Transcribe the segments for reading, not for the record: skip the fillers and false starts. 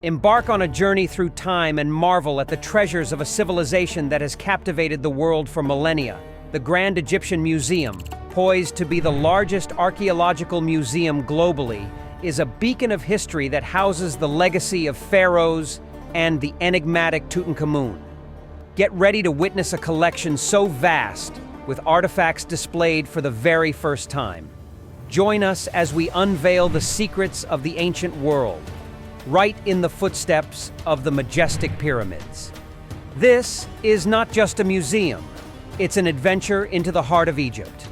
Embark on a journey through time and marvel at the treasures of a civilization that has captivated the world for millennia. The Grand Egyptian Museum, poised to be the largest archaeological museum globally, is a beacon of history that houses the legacy of pharaohs and the enigmatic Tutankhamun. Get ready to witness a collection so vast, with artifacts displayed for the very first time. Join us as we unveil the secrets of the ancient world, right in the footsteps of the majestic pyramids. This is not just a museum, it's an adventure into the heart of Egypt.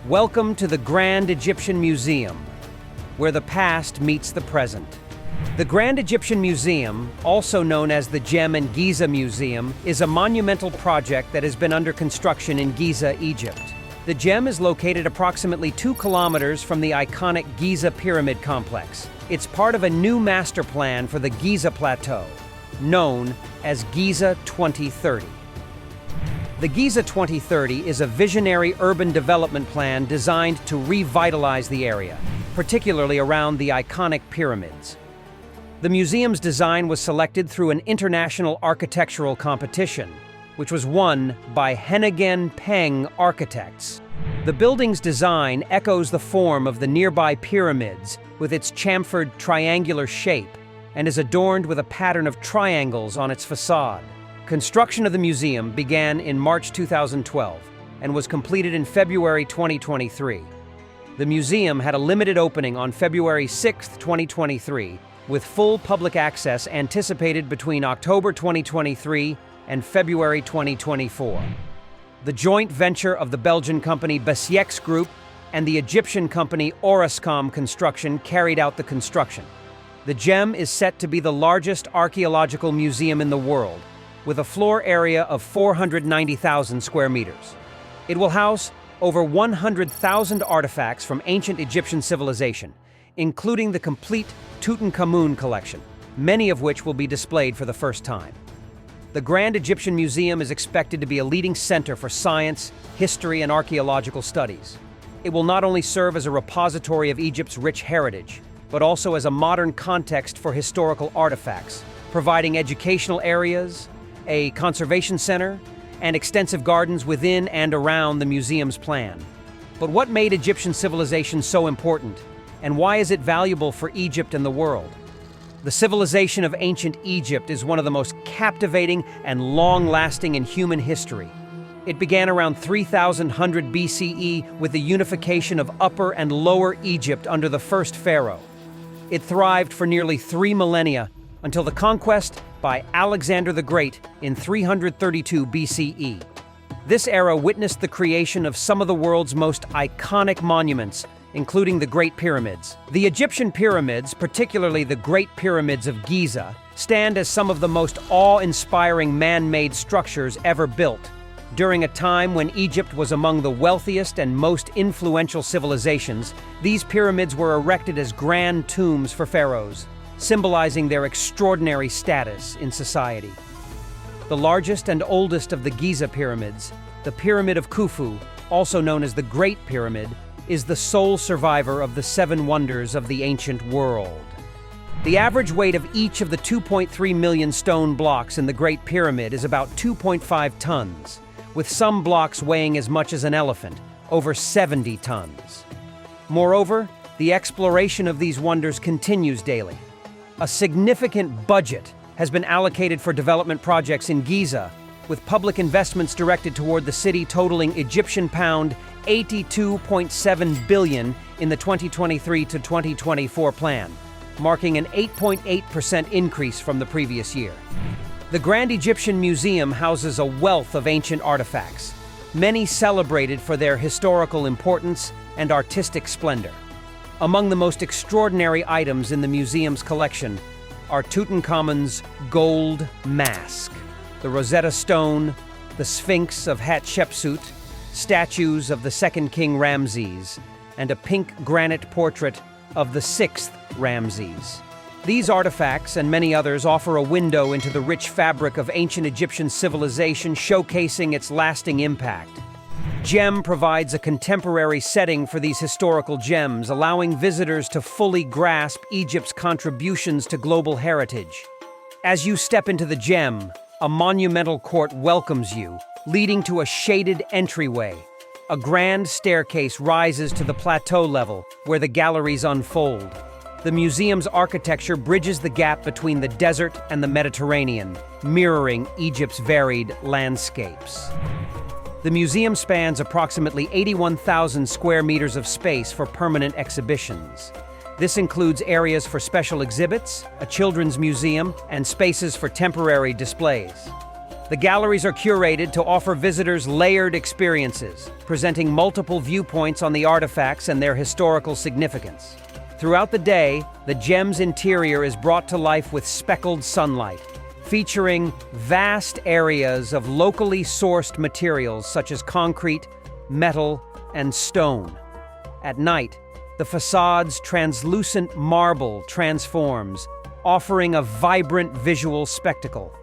Welcome to the Grand Egyptian Museum, where the past meets the present. The Grand Egyptian Museum, also known as the Gem and Giza Museum, is a monumental project that has been under construction in Giza, Egypt. The Gem is located approximately 2 kilometers from the iconic Giza Pyramid Complex. It's part of a new master plan for the Giza Plateau, known as Giza 2030. The Giza 2030 is a visionary urban development plan designed to revitalize the area, particularly around the iconic pyramids. The museum's design was selected through an international architectural competition, which was won by Hennigan Peng Architects. The building's design echoes the form of the nearby pyramids with its chamfered triangular shape and is adorned with a pattern of triangles on its facade. Construction of the museum began in March 2012 and was completed in February 2023. The museum had a limited opening on February 6, 2023, with full public access anticipated between October 2023 and February 2024. The joint venture of the Belgian company Besieks Group and the Egyptian company Orascom Construction carried out the construction. The Gem is set to be the largest archaeological museum in the world, with a floor area of 490,000 square meters. It will house over 100,000 artifacts from ancient Egyptian civilization, including the complete Tutankhamun collection, many of which will be displayed for the first time. The Grand Egyptian Museum is expected to be a leading center for science, history, and archaeological studies. It will not only serve as a repository of Egypt's rich heritage, but also as a modern context for historical artifacts, providing educational areas, a conservation center, and extensive gardens within and around the museum's plan. But what made Egyptian civilization so important, and why is it valuable for Egypt and the world? The civilization of ancient Egypt is one of the most captivating and long-lasting in human history. It began around 3100 BCE with the unification of Upper and Lower Egypt under the first pharaoh. It thrived for nearly 3 millennia until the conquest by Alexander the Great in 332 BCE. This era witnessed the creation of some of the world's most iconic monuments, including the Great Pyramids. The Egyptian pyramids, particularly the Great Pyramids of Giza, stand as some of the most awe-inspiring man-made structures ever built. During a time when Egypt was among the wealthiest and most influential civilizations, these pyramids were erected as grand tombs for pharaohs, symbolizing their extraordinary status in society. The largest and oldest of the Giza pyramids, the Pyramid of Khufu, also known as the Great Pyramid, is the sole survivor of the 7 wonders of the ancient world. The average weight of each of the 2.3 million stone blocks in the Great Pyramid is about 2.5 tons, with some blocks weighing as much as an elephant, over 70 tons. Moreover, the exploration of these wonders continues daily. A significant budget has been allocated for development projects in Giza, with public investments directed toward the city totaling Egyptian pound 82.7 billion in the 2023 to 2024 plan, marking an 8.8% increase from the previous year. The Grand Egyptian Museum houses a wealth of ancient artifacts, many celebrated for their historical importance and artistic splendor. Among the most extraordinary items in the museum's collection are Tutankhamun's gold mask, the Rosetta Stone, the Sphinx of Hatshepsut, statues of the second King Ramses, and a pink granite portrait of the 6th Ramses. These artifacts and many others offer a window into the rich fabric of ancient Egyptian civilization, showcasing its lasting impact. Gem provides a contemporary setting for these historical gems, allowing visitors to fully grasp Egypt's contributions to global heritage. As you step into the gem, a monumental court welcomes you, leading to a shaded entryway. A grand staircase rises to the plateau level, where the galleries unfold. The museum's architecture bridges the gap between the desert and the Mediterranean, mirroring Egypt's varied landscapes. The museum spans approximately 81,000 square meters of space for permanent exhibitions. This includes areas for special exhibits, a children's museum, and spaces for temporary displays. The galleries are curated to offer visitors layered experiences, presenting multiple viewpoints on the artifacts and their historical significance. Throughout the day, the gem's interior is brought to life with speckled sunlight, featuring vast areas of locally sourced materials such as concrete, metal, and stone. At night, the facade's translucent marble transforms, offering a vibrant visual spectacle.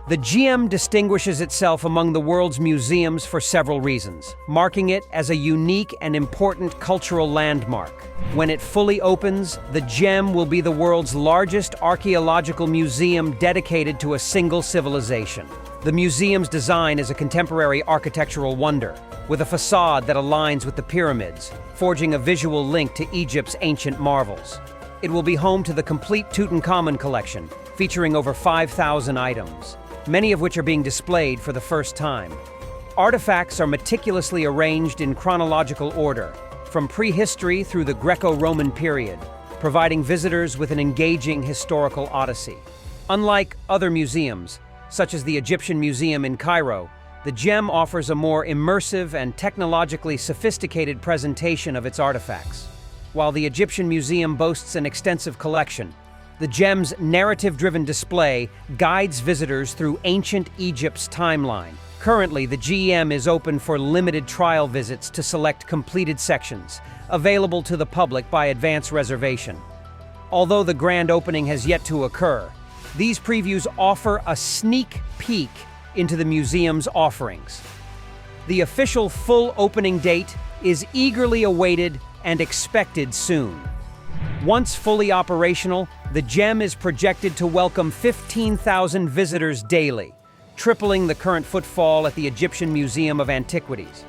The gem distinguishes itself among the world's museums for several reasons, marking it as a unique and important cultural landmark. When it fully opens, the gem will be the world's largest archaeological museum dedicated to a single civilization. The museum's design is a contemporary architectural wonder, with a facade that aligns with the pyramids, forging a visual link to Egypt's ancient marvels. It will be home to the complete Tutankhamun collection, featuring over 5,000 items, many of which are being displayed for the first time. Artifacts are meticulously arranged in chronological order, from prehistory through the Greco-Roman period, providing visitors with an engaging historical odyssey. Unlike other museums, such as the Egyptian Museum in Cairo, the gem offers a more immersive and technologically sophisticated presentation of its artifacts. While the Egyptian Museum boasts an extensive collection, the gem's narrative-driven display guides visitors through ancient Egypt's timeline. Currently, the GM is open for limited trial visits to select completed sections, available to the public by advance reservation. Although the grand opening has yet to occur, these previews offer a sneak peek into the museum's offerings. The official full opening date is eagerly awaited and expected soon. Once fully operational, the gem is projected to welcome 15,000 visitors daily, tripling the current footfall at the Egyptian Museum of Antiquities.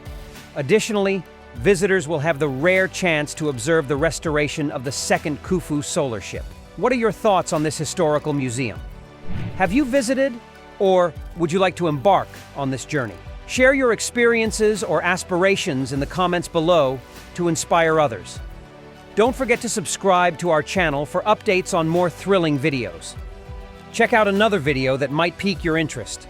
Additionally, visitors will have the rare chance to observe the restoration of the second Khufu solar ship. What are your thoughts on this historical museum? Have you visited, or would you like to embark on this journey? Share your experiences or aspirations in the comments below to inspire others. Don't forget to subscribe to our channel for updates on more thrilling videos. Check out another video that might pique your interest.